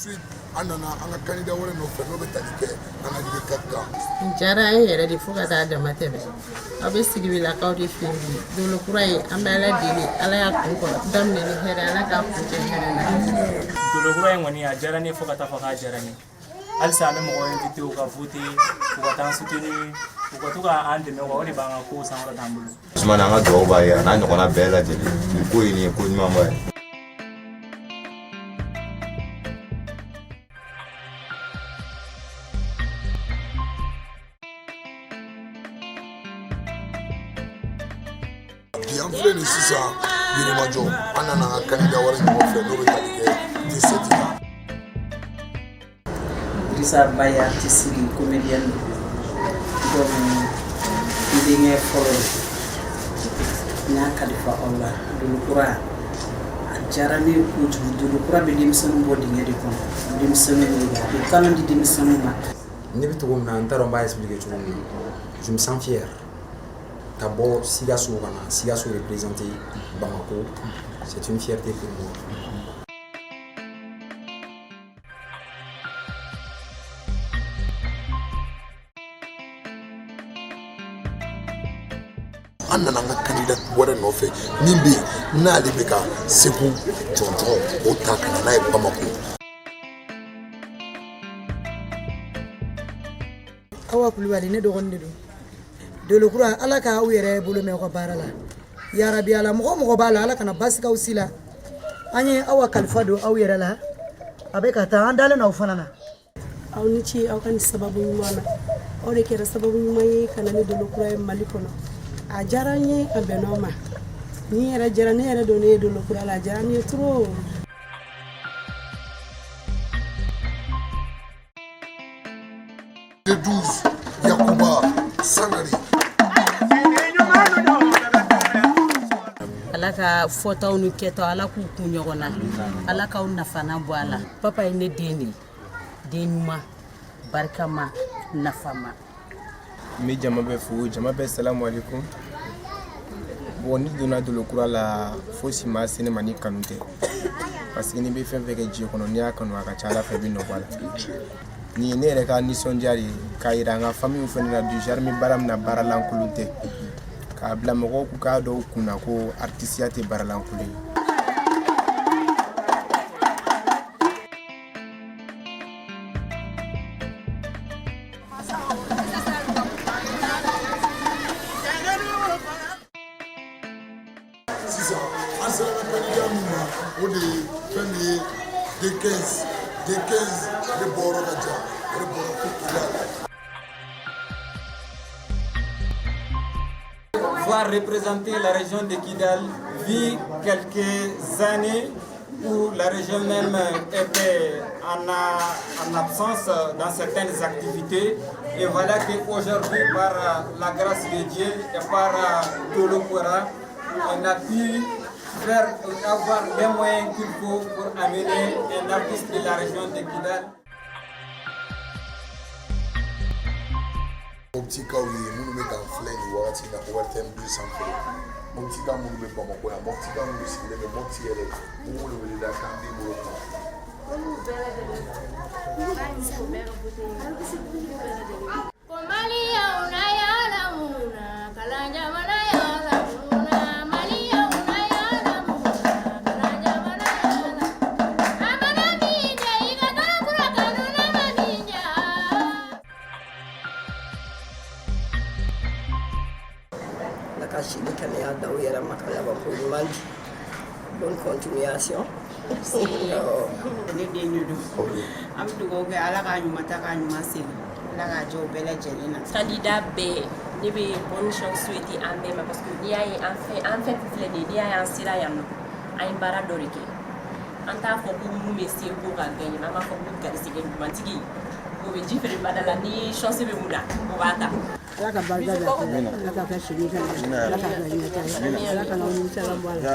suite an nana an ka candidat wɛrɛ nɔfɛ n'o bɛ tali kɛ an ka D4 kan. Diyara an ye yɛrɛ de fo ka taa dama tɛmɛ aw bɛ sigibelakaw de fɛ bi dolo kura ye an bɛ Ala deli Ala y'a kun kɔrɔ daminɛ ni hɛrɛ Ala k'a kuncɛ hɛrɛ la. Dolo kura in kɔni a diyara ne fo ka taa fɔ k'a diyara ne halisa an bɛ mɔgɔw invité u ka voter u ka taa an soutenir u ka to k'an dɛmɛ o de b'an ka ko sankɔrɔta an bolo. Sumana an ka dugawu b'a ye a n'a ɲɔgɔnna bɛɛ lajɛlen nin ko in nin ye ko ɲumanba ye. Bi an filɛ nin sisan Yirimajɔ an nana an ka candidat wɛrɛ nɔfɛ n'o bɛ tali kɛ D7 kan. Idrissa Baye artiste comédienne donc denkɛ fɔlɔ n y'a kalifa aw la dolo kura a diyara ne kojugu dolo kura bɛ denmisɛnninw bɔ dingɛ de kɔnɔ denmisɛnninw de a bɛ kalan di denmisɛnninw ma. Ne bɛ cogo min na n t'a dɔn n b'a expliquer cogo min na je me sens fier ka bɔ Sikaso ka na Sikaso représenter Bamako c'est une fierté pour moi. An nana an ka candidat wɛrɛ nɔfɛ min bɛ yen n'ale bɛ ka Segu jɔnjɔn o ta ka na n'a ye Bamako. Awa Kulibali ne dɔgɔnin de don dolo kura Ala ka aw yɛrɛ bolo mɛn aw ka baara la yarabi Ala mɔgɔ b'a la Ala kana basi k'aw si la an ye aw kalifa don aw yɛrɛ la a bɛ ka taa an dalen aw fana na. Aw ni ce aw ka nin sababu ɲuman na aw de kɛra sababu ɲuman ye ka na ni dolo kura ye Mali kɔnɔ a diyara n ye a bɛnn'aw ma ni yɛrɛ diyara ne yɛrɛ don ne ye dolo kura la a diyara n ye trop. Le 12 Yakuba Sangare. Ala ka fɔtaw ni kɛtaw Ala k'u kun ɲɔgɔn na Ala k'aw nafana bɔ a la papa ye ne den de ye den ɲuman barikama nafama. N bɛ jama bɛɛ fo jama bɛɛ salamu alaikum. Bon ni donna dolo kura la fosi ma se ne ma ni kanu tɛ parce que ni bɛ fɛn fɛn kɛ diɲɛ kɔnɔ n'i y'a kanu a ka ca Ala fɛ i bɛ nɔ bɔ a la. Ni ye ne yɛrɛ ka nisɔndiya de ye k'a yira an ka famille fɛnɛ na déjà n bɛ baara min na baara lankolon tɛ k'a bila mɔgɔw k'a dɔw kunna ko artisiya tɛ baara lankolon ye. Sisan an sera ka candidat min ma o de ye fɛn min ye D15 de bɔyɔrɔ ka jan o de bɔra fo Kidal. Voir représenter la région de Kidal vit quelques années où la région même était en absence dans certaines activités. Et voilà qu'aujourd'hui, par la grâce de Dieu et par Dolo Kura, on a pu avoir les moyens qu'il faut pour amener un artiste de la région de Kidal. Moptikaw ye minnu bɛ k'an filɛ nin wagati na ORTM 2 sanfɛ moptika minnu bɛ Bamako yan moptika minnu sigilen bɛ Mopti yɛrɛ u weleweleda kan b'i bolo kan. Bonne continuation. Ne den de don an bɛ dugawu kɛ Ala k'a ɲuman ta k'a ɲuman segin Ala k'a jɔ bɛɛ lajɛlen na. Candidat bɛɛ ne bɛ bonne chance souhaiter an bɛɛ ma parce que n'i y'a ye an fɛn filɛ nin ye n'i y'a ye an sera yan nɔ an ye baara dɔ de kɛ an t'a fɔ ko mun bɛ se ko ka gagner an b'a fɔ ko garisɛgɛ ɲumantigi o bɛ ji feere bada la ni chance bɛ mun na o b'a ta. Ala ka barika da Ala ka kɛ sigi fɛn Ala ka kɛ ɲɛta Ala ka n'aw nimisa bɔ a la.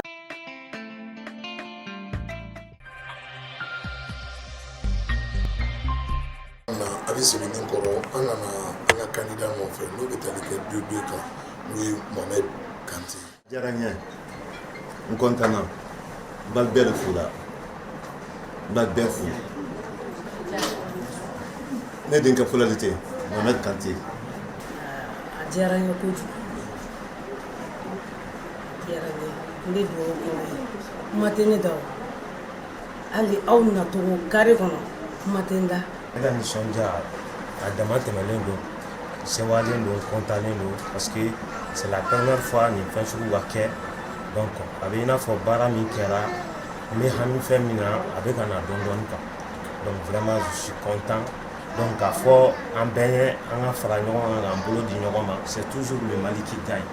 A bɛ segin nin kɔrɔ an nana an ka candidat nɔfɛ n'o bɛ tali kɛ 2-2 kan n'o ye Mohamed Kante. Diyara n ye n content na n b'a bɛɛ de fo la n b'a bɛɛ fo Ne denkɛ fɔlɔ de tɛ Mohamed Kanté. A diyara n ye kojugu. A diyara n ye. N bɛ dugawu kɛ aw ye. Kuma tɛ ne da o. Hali aw nacogo carré kɔnɔ kuma tɛ n da. Ne ka nisɔndiya a dama tɛmɛlen don, sewalen don, kɔntalen don parce que c'est la première fois nin fɛn sugu ka kɛ donc a bɛ i n'a fɔ baara min kɛra n bɛ hami fɛn min na a bɛ ka na dɔɔni dɔɔni quoi donc vraiment je suis content donc k'a fɔ an bɛɛ ye an ka fara ɲɔgɔn kan k'an bolo di ɲɔgɔn ma c'est toujours le Mali qui gagne.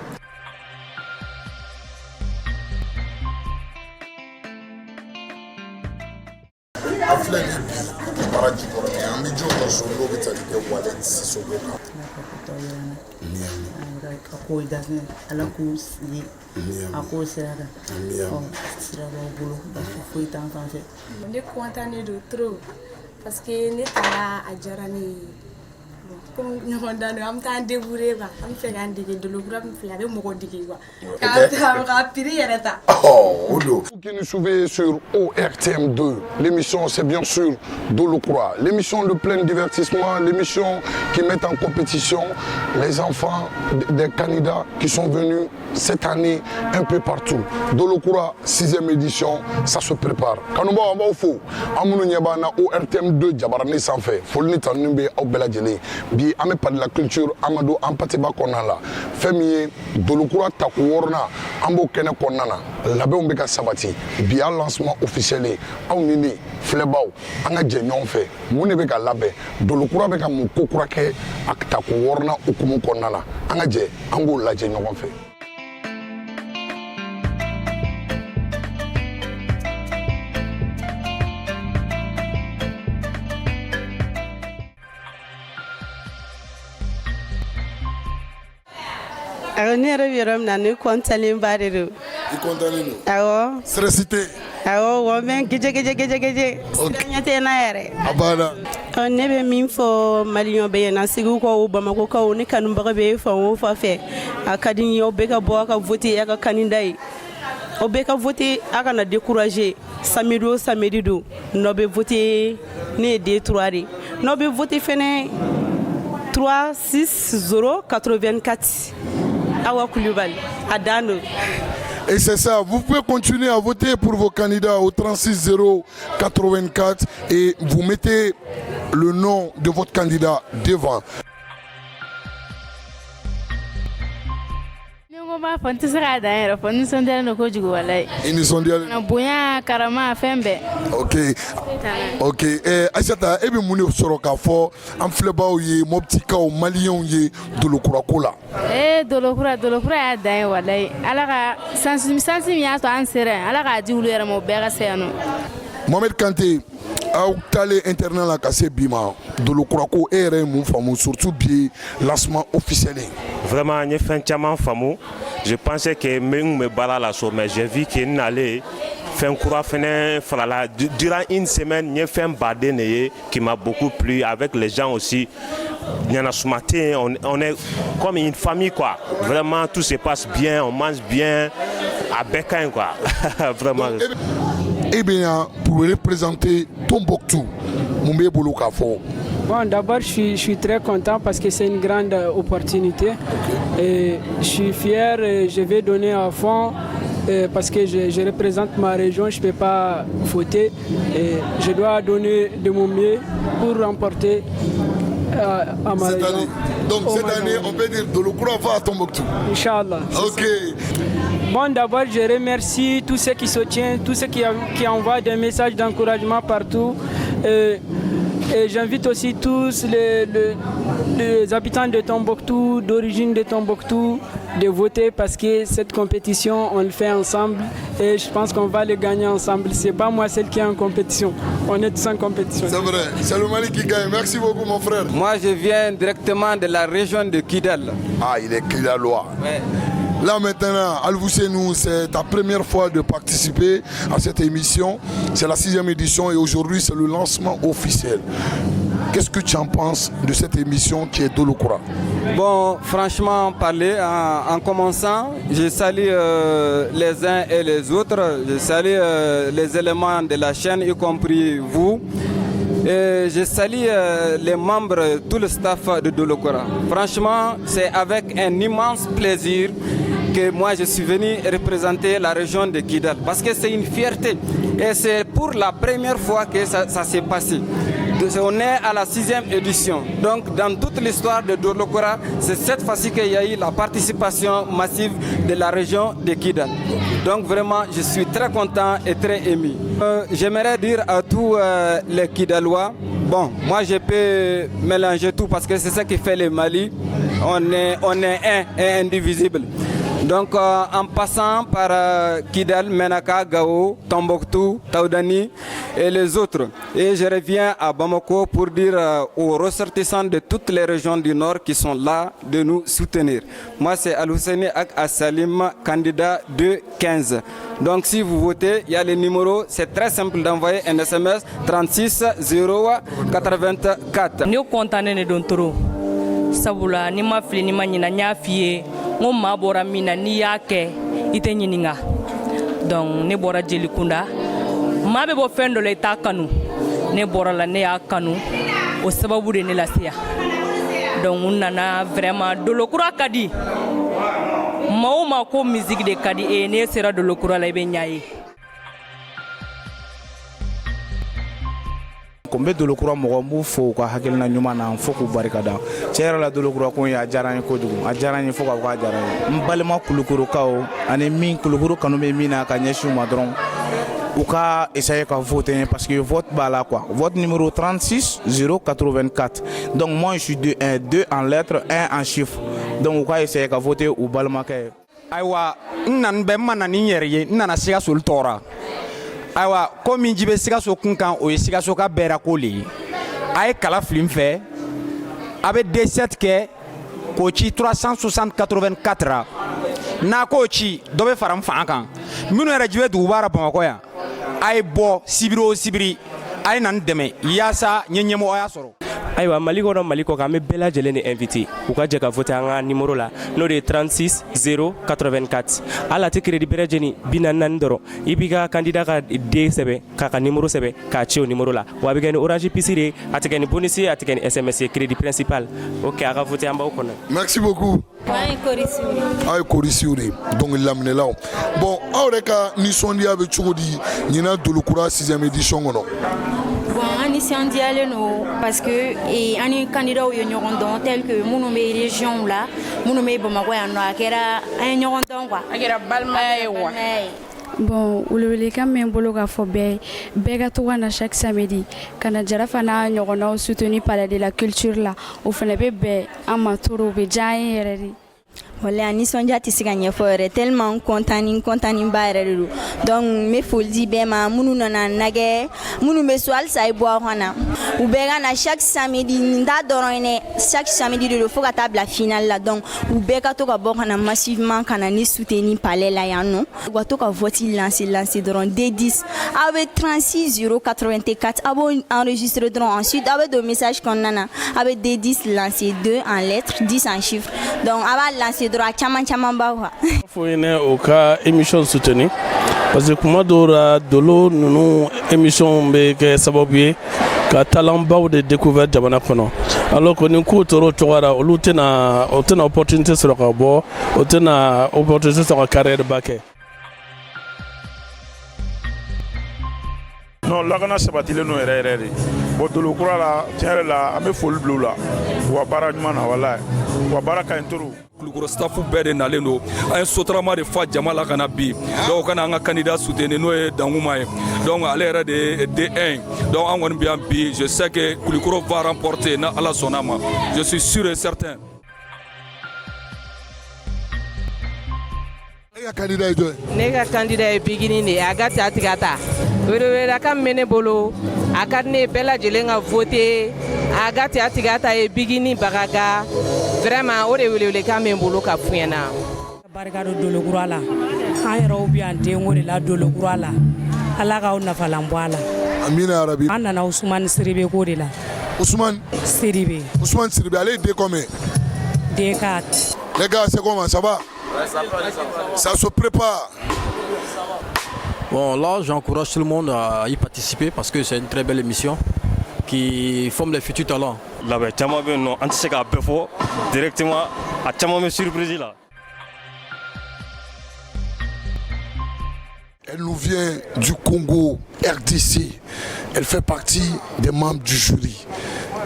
An filɛ nin bi baraji kɔrɔ mɛ an bɛ jɔ dɔ so n'o bɛ tali kɛ Walen Sisoko kan. A k'o daminɛ Ala k'u sigi a k'o sira kan sira b'aw bolo basi foyi t'an fan fɛ. Ne content don trop parce que ne taara a diyara ne ye comme ɲɔgɔn dan don an bɛ taa an débrouiller quoi an bɛ fɛ k'an dege Dolokura min filɛ a bɛ mɔgɔ dege quoi k'a prix yɛrɛ ta. Vous qui nous suivez sur ORTM2, l'émission c'est bien sûr Dolokura, l'émission de plein divertissement, l'émission qui met en compétition les enfants des candidats qui sont venus cette année un peu partout. Dolokura 6e édition, ça se prépare. Kanouba on va au fou, amunu nyaba na ORTM2 jabarani sanfé, folni tanumbe au beladjeli. Bi ame pas de la culture Amadou Ampateba konala. Femiye Dolokura takuorna ambo kene konana. Labe umbeka sabati. Bi a lancement officiel aw nini flebaw anga je ɲɔgɔn fɛ mun de bɛ ka labɛn Dolokura bɛ ka mun ko kura kɛ a takuorna ukumu konala. Anga je an b'o lajɛ ɲɔgɔn fɛ. Ne yɛrɛ bɛ yɔrɔ min na ne kɔntalenba de don. I kɔntalen don. Awɔ. Stress tɛ. Awɔ wa mɛ gɛjɛgɛjɛ. Siran tɛ n na yɛrɛ. A banna. Ne bɛ min fɔ maliyɛnw bɛɛ ɲɛna Segoukaw Bamakokaw ne kanubaga bɛ fan o fan fɛ a ka di n ye aw bɛɛ ka bɔ aw ka voter aw ka candidat ye aw bɛɛ ka voter aw kana décourager samedi o samedi don n'aw bɛ voter ne ye D3 de n'aw bɛ voter fɛnɛ 36084 Awa Coulibaly à Dano. Et c'est ça, vous pouvez continuer à voter pour vos candidats au 36084 et vous mettez le nom de votre candidat devant. Ok. Ok. Aïssata, et bien mouni soroka fo, am flebaw ye, moptikaw, maliyon ye, Dolokura kola. Dolokura ya dan walay. Ala ka sansim ya to an sere. Ala ka di wulu yɛrɛ mo bɛɛ ka se yan nɔ. Mohamed Kanté, aw tale internet la ka se bima Dolokura ko e yɛrɛ ye mun faamu surtout bi lancement officiel. Vraiment n ye fɛn caman faamu. Je pensais que même me baara la so mais j'ai vu que n nalen fɛn kura fɛnɛ farala durant une semaine n ye fɛn baden de ye qui m'a beaucoup plu avec les gens aussi. Ɲanasuma tɛ yen, on est comme une famille quoi. Vraiment tout se passe bien, on mange bien, a bɛɛ ka ɲi quoi. Vraiment. Eh bien, pour représenter Tombouctou, Moumbe Bolo Kafo. Bon, d'abord, je suis très content parce que c'est une grande opportunité. Et je suis fier et je vais donner à fond parce que je représente ma région, je ne peux pas voter. Et je dois donner de mon mieux pour remporter à ma région. Année. Donc cette année, on peut dire Dolokura va à Tombouctou. Inch'Allah. Ok. Bon, d'abord, je remercie tous ceux qui soutiennent, tous ceux qui envoient des messages d'encouragement partout. Et j'invite aussi tous les habitants de Tombouctou, d'origine de Tombouctou, de voter parce que cette compétition, on le fait ensemble et je pense qu'on va le gagner ensemble. C'est pas moi celle qui est en compétition, on est tous en compétition. C'est vrai, c'est le Mali qui gagne. Merci beaucoup mon frère. Moi je viens directement de la région de Kidal. Ah, il est Kidalois. Ouais. Là maintenant, Alvousseinou, c'est ta première fois de participer à cette émission. C'est la 6e édition et aujourd'hui c'est le lancement officiel. Qu'est-ce que tu en penses de cette émission qui est Dolokura? Bon, franchement parler, en commençant, je salue les uns et les autres. Je salue les éléments de la chaîne, y compris vous. Et je salue les membres, tout le staff de Dolokora. Franchement, c'est avec un immense plaisir que moi je suis venu représenter la région de Kidal. Parce que c'est une fierté. Et c'est pour la première fois que ça s'est passé. On est à la 6e édition. Donc dans toute l'histoire de Dolokora, c'est cette fois-ci qu'il y a eu la participation massive de la région de Kidal. Donc vraiment, je suis très content et très ému. J'aimerais dire à tous les Kidalois, bon, moi je peux mélanger tout parce que c'est ça qui fait le Mali. On est un et indivisible. Donc en passant par Kidal, Menaka, Gao, Tombouctou, Taoudani et les autres. Et je reviens à Bamako pour dire aux ressortissants de toutes les régions du Nord qui sont là de nous soutenir. Moi c'est Al-Husseini Ak Assalim, candidat 215. Donc si vous votez, il y a le numéro, c'est très simple d'envoyer un SMS 36 0 84. Nous comptons trop. Sabula ni ma fili ni ma ɲina n y'a f'i ye n ko maa bɔra min na n'i y'a kɛ I tɛ ɲininka donc ne bɔra Jelikunda maa bɛ bɔ fɛn dɔ la I t'a kanu ne bɔra la ne y'a kanu o sababu de ne lase yan donc n nana vraiment Dolokura ka di maa o maa ko musique de ka di n'e sera Dolokura la I bɛ ɲa ye. Ko n bɛ Dolokura mɔgɔ n b'u fo u ka hakilina ɲuman na fo k'u barika da cɛ yɛrɛ la Dolokura ko a diyara n ye kojugu a diyara n ye fo k'a fɔ k'a diyara n ye n balima Kulukorokaw ani min Kulukoro kanu bɛ min na ka ɲɛsin u ma dɔrɔn u ka essayer ka voter parce que vote b'a la quoi vote numéro 36 084 donc moi je suis 2 en lettres 1 en chiffre donc u ka essayer ka voter u balimakɛ. Ayiwa n nan bɛ ma na ni n yɛrɛ ye n nana Sikaso tɔɔra. Ayiwa ko min ji bɛ Sikaso kun kan o ye Sikaso ka bɛɛra ko le ye a ye kala fili n fɛ a bɛ D7 kɛ k'o ci 360/84 n'a k'o ci dɔ bɛ fara n fan kan minnu yɛrɛ ji bɛ duguba la Bamakɔ yan a ye bɔ sibiri o sibiri a ye na n dɛmɛ yaasa n ye ɲɛmɔgɔya sɔrɔ. Ayiwa Mali kɔnɔ Mali kɔ kan an bɛ bɛɛ lajɛlen de invité u ka jɛ ka voter an ka numéro la n'o de ye 36 084 hali a tɛ crédit bɛrɛ jeni 44 dɔrɔn I b'i ka candidat ka D sɛbɛn k'a ka numéro sɛbɛn k'a ci o numéro la wa a bɛ kɛ ni Orange PC de ye a tɛ kɛ ni bonus ye a tɛ kɛ ni SMS ye crédit principal ok a ka voter an b'aw kɔnɔ. Merci beaucoup. aw ye Korisiw de dɔnkililaminɛlaw bon aw yɛrɛ ka nisɔndiya bɛ cogo di ɲinan Dolokura 6e édition kɔnɔ. Bon, on est sendialé parce que on est candidat au ɲɔgɔn dɔn tel que minnu bɛ région la minnu bɛ Bamakɔ yan nɔ a kɛra an ye ɲɔgɔn dɔn quoi a kɛra balimaya ye wa. Bon, welewelekan min bolo ka fɔ bɛɛ ka to ka na chaque samedi ka na Jara fana ɲɔgɔnnaw soutenu palais de la culture la o fana bɛ bɛn an ma toro o bɛ diya an ye yɛrɛ de. Wala nisɔndiya tɛ se ka ɲɛfɔ yɛrɛ tellement n content ba yɛrɛ de don donc n bɛ foli di bɛɛ ma minnu nana nagɛ minnu bɛ so halisa a ye bɔ aw ka na u bɛɛ ka na chaque samedi nin t'a dɔrɔn ye dɛ chaque samedi de don fo ka taa bila finale la donc u bɛɛ ka to ka bɔ ka na massivement ka na ne soutenir palais la yan nɔ u ka to ka vote lancer dɔrɔn D10 aw bɛ 36 084 aw b'o enregistrer dɔrɔn ensuite aw bɛ don message kɔnɔna na aw bɛ D10 lancer 2 en lettres 10 en chiffres donc aw b'a lancer dɔrɔn a caman b'a quoi. Faut o ka émission soutenir parce que kuma dɔw la Dolo ninnu émission bɛ kɛ sababu ye ka talentbaw de découvert jamana kɔnɔ alors que ni kow tora o cogoya la olu tɛna opportunité sɔrɔ ka bɔ o tɛna opportunité sɔrɔ ka carrière ba kɛ. Non, lakana sabatilen no yɛrɛ de bon Dolokura la tiɲɛ yɛrɛ la an bɛ foli bila u la u ka baara ɲuman na walayi u ka baara ka ɲi trop. Kulukoro staff bɛɛ de nalen don an ye sotarama de fa jama la ka na bi donc kana an ka candidat soutenir n'o ye Dankuma ye donc ale yɛrɛ de ye D1 donc an kɔni bɛ yan bi je sais que Kulukoro va remporter na Ala sɔnna ma je suis sûr et certain. Ne ka candidat ye jɔn ye? Ne ka candidat ye Bigini de ye Agati Atigata welewelekan min bɛ ne bolo a ka di ne ye bɛɛ lajɛlen ka voter Agati Atigata ye Bigini Bagaga vraiment o de welewelekan min bolo ka fɔ ɲɛna. barika don Dolokura la an yɛrɛw bɛ yan den o de la Dolokura la Ala k'aw nafalan bɔ a la. Amina yarabi. An nana Ousmane Siribe ko de la. Ousmane Siribe. Ousmane Siribe ale ye D combien? D4. Les gars, c'est comment? Ça va? Ça se prépare. Bon, là, j'encourage tout le monde à y participer parce que c'est une très belle émission. qui forment les futurs talents. Là-bas, caman bɛ yen nɔ an tɛ se k'a bɛɛ fɔ directement a caman bɛ surprise la. Elle nous vient du Congo, RDC. Elle fait partie des membres du jury.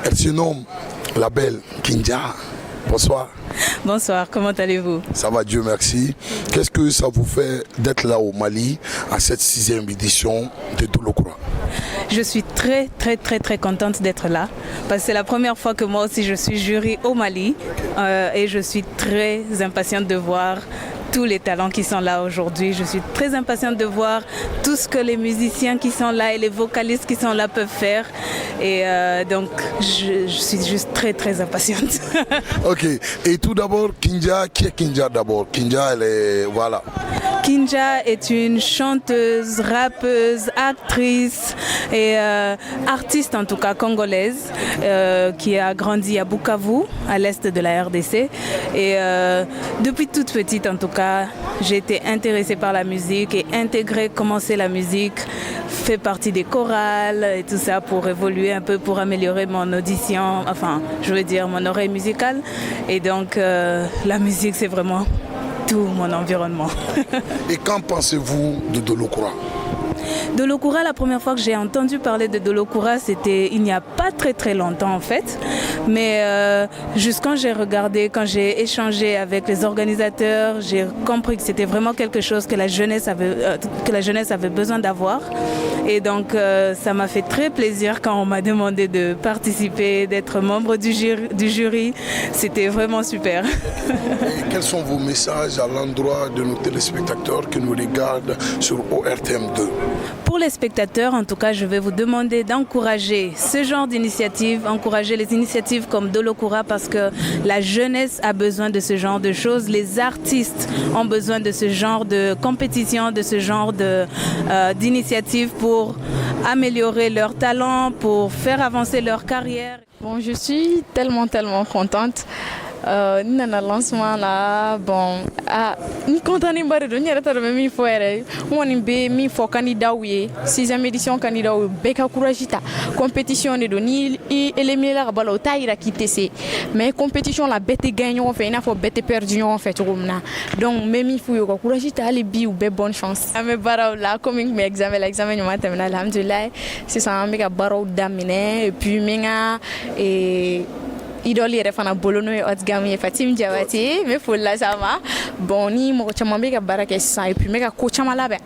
Elle se nomme la belle Kindia. Bonsoir. Bonsoir, comment allez-vous? Ça va, Dieu merci. Qu'est-ce que ça vous fait d'être là au Mali à cette 6e édition de Dolokura? Je suis très contente d'être là parce que c'est la première fois que moi aussi je suis jury au Mali et je suis très impatiente de voir tous les talents qui sont là aujourd'hui. Je suis très impatiente de voir tout ce que les musiciens qui sont là et les vocalistes qui sont là peuvent faire. Et donc, je suis juste très impatiente. Ok. Et tout d'abord, Kindia, qui est Kindia d'abord? Kindia, elle est... Voilà. Kindia est une chanteuse, rappeuse, actrice et artiste en tout cas congolaise qui a grandi à Bukavu, à l'est de la RDC. Et depuis toute petite en tout cas, j'ai été intéressée par la musique et intégrée, commencer la musique, fait partie des chorales et tout ça pour évoluer un peu, pour améliorer mon audition, enfin je veux dire mon oreille musicale. Et donc la musique c'est vraiment tout mon environnement. Et qu'en pensez-vous de Dolokura? Dolokura, la première fois que j'ai entendu parler de Dolokura, c'était il n'y a pas très longtemps en fait. Mais juste quand j'ai regardé, quand j'ai échangé avec les organisateurs, j'ai compris que c'était vraiment quelque chose que la jeunesse avait besoin d'avoir. Et donc ça m'a fait très plaisir quand on m'a demandé de participer, d'être membre du jury. C'était vraiment super. Et quels sont vos messages à l'endroit de nos téléspectateurs qui nous regardent sur ORTM2? Pour les spectateurs, en tout cas, je vais vous demander d'encourager ce genre d'initiative, encourager les initiatives comme Dolokura parce que la jeunesse a besoin de ce genre de choses. Les artistes ont besoin de ce genre de compétition, de ce genre d'initiative pour améliorer leur talent, pour faire avancer leur carrière. Bon, je suis tellement contente. Nana lancement là bon ni contane bare do nyara taro mi fo ere woni be mi fo candidat ouye 6e édition candidat ou be ka courage ta compétition de ni éliminer la balo taira kitese mais compétition la bête gagner on fait na fo bête perdu on fait rumna donc même il faut ko courage ta ali bi ou be bonne chance ame baraw la coming me l'examen nyuma terminal alhamdulillah c'est ça me ka baraw damine et puis minga et idole yɛrɛ fana bolo n'o ye Otgam ye Fatim Diawati me fola sama bon ni mɔgɔ caman bɛ ka baara kɛ sisan et puis me ka ko caman labɛn.